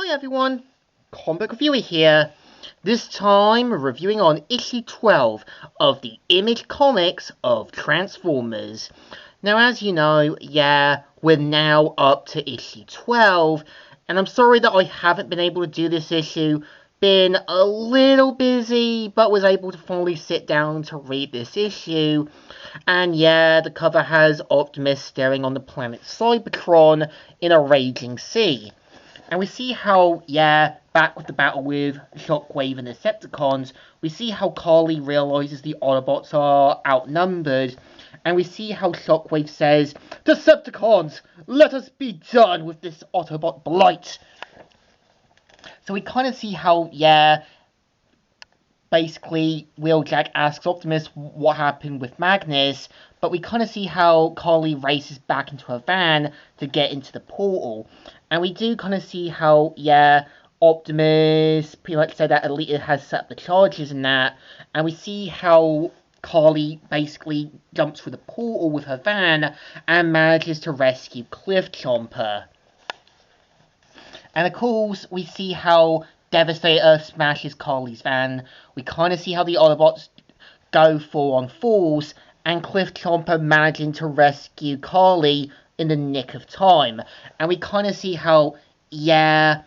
Hi everyone, Comic Reviewer here. This time reviewing on issue 12 of the Image Comics of Transformers. Now as you know, we're now up to issue 12, and I'm sorry that I haven't been able to do this issue. Been a little busy, but was able to finally sit down to read this issue. And the cover has Optimus staring on the planet Cybertron in a raging sea. And we see how, back with the battle with Shockwave and the Decepticons, we see how Carly realizes the Autobots are outnumbered, and we see how Shockwave says, "Decepticons, let us be done with this Autobot blight." So we kind of see how, basically, Wheeljack asks Optimus what happened with Magnus, but we kind of see how Carly races back into her van to get into the portal. And we do kind of see how, Optimus pretty much said that Alita has set up the charges and that. And we see how Carly basically jumps through the portal with her van and manages to rescue Cliff Chomper. And of course, we see how Devastator smashes Carly's van. We kind of see how the Autobots go 4-on-4s, and Cliff Chomper managing to rescue Carly in the nick of time. And we kind of see how, Cliff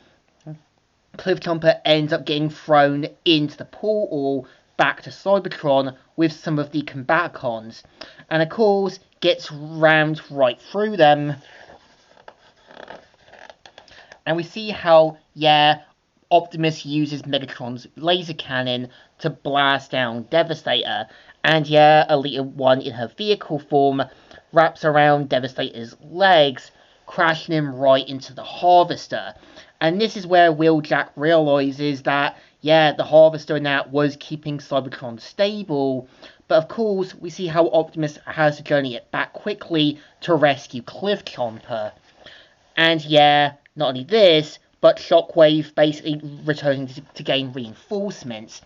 Chomper ends up getting thrown into the portal back to Cybertron with some of the Combaticons. And of course, gets rammed right through them. And we see how, Optimus uses Megatron's laser cannon to blast down Devastator. And Alita 1 in her vehicle form wraps around Devastator's legs, crashing him right into the Harvester. And this is where Wheeljack realizes that, the Harvester now was keeping Cybertron stable. But of course, we see how Optimus has to journey it back quickly to rescue Cliff Chomper. And not only this, but Shockwave basically returning to gain reinforcements,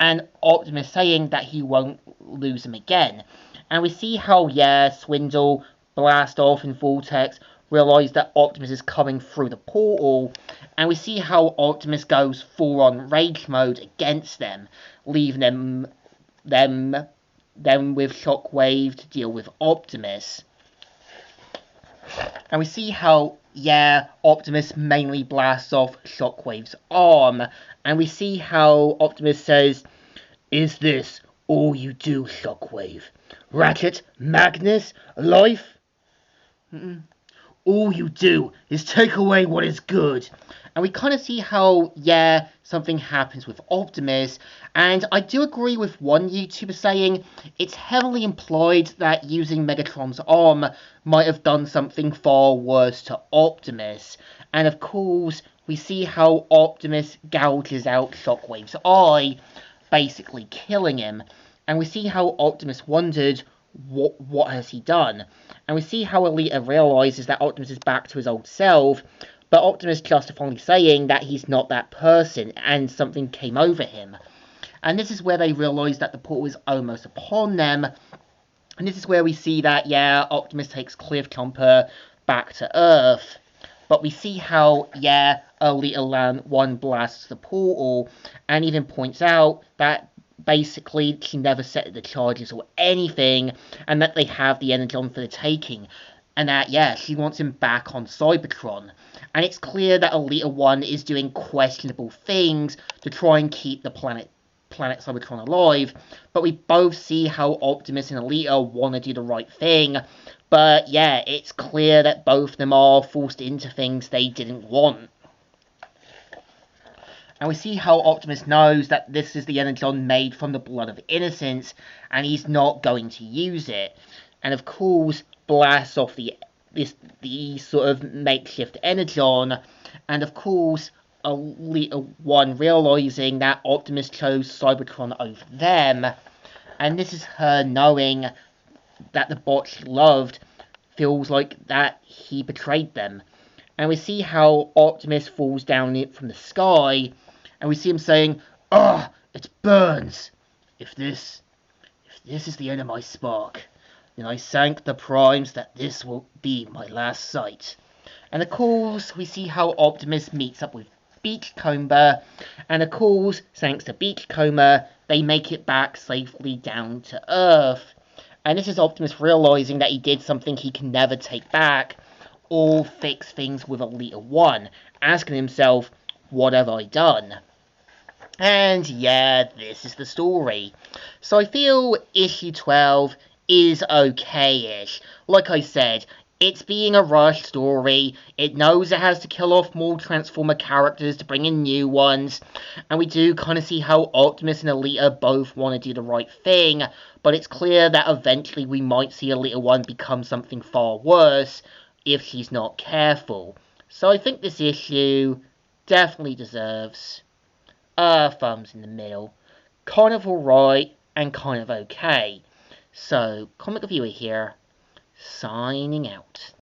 and Optimus saying that he won't lose him again. And we see how, Swindle, Blastoff, and Vortex realize that Optimus is coming through the portal, and we see how Optimus goes full-on rage mode against them, leaving them with Shockwave to deal with Optimus. And we see how, Optimus mainly blasts off Shockwave's arm. And we see how Optimus says, "Is this all you do, Shockwave? Ratchet? Magnus? Life? All you do is take away what is good." And we kind of see how, something happens with Optimus. And I do agree with one YouTuber saying it's heavily implied that using Megatron's arm might have done something far worse to Optimus. And of course, we see how Optimus gouges out Shockwave's eye, basically killing him. And we see how Optimus wondered, what has he done? And we see how Alita realizes that Optimus is back to his old self, but Optimus justifying saying that he's not that person and something came over him. And this is where they realize that the portal is almost upon them. And this is where we see that, Optimus takes Cliff Chomper back to Earth. But we see how, Alita 1 blasts the portal and even points out that basically she never set the charges or anything, and that they have the Energon for the taking. And that, she wants him back on Cybertron. And it's clear that Alita 1 is doing questionable things to try and keep the planet Cybertron alive. But we both see how Optimus and Alita want to do the right thing. But it's clear that both of them are forced into things they didn't want. And we see how Optimus knows that this is the Energon made from the blood of innocence, and he's not going to use it. And of course, blasts off the sort of makeshift Energon, and of course, Alita 1 realizing that Optimus chose Cybertron over them, and this is her knowing that the bot she loved feels like that he betrayed them. And we see how Optimus falls down from the sky, and we see him saying, "Ah, it burns. If this is the end of my spark, then I thank the primes that this will be my last sight." And of course, we see how Optimus meets up with Beachcomber, and of course, thanks to Beachcomber, they make it back safely down to Earth. And this is Optimus realizing that he did something he can never take back, or fix things with Elita 1, asking himself, what have I done? And yeah, this is the story. So I feel issue 12 is okay-ish. Like I said, it's being a rushed story. It knows it has to kill off more Transformer characters to bring in new ones. And we do kind of see how Optimus and Elita both want to do the right thing. But it's clear that eventually we might see Elita 1 become something far worse if she's not careful. So I think this issue definitely deserves thumbs in the middle. Kind of alright and kind of okay. So, Comic Reviewer here, signing out.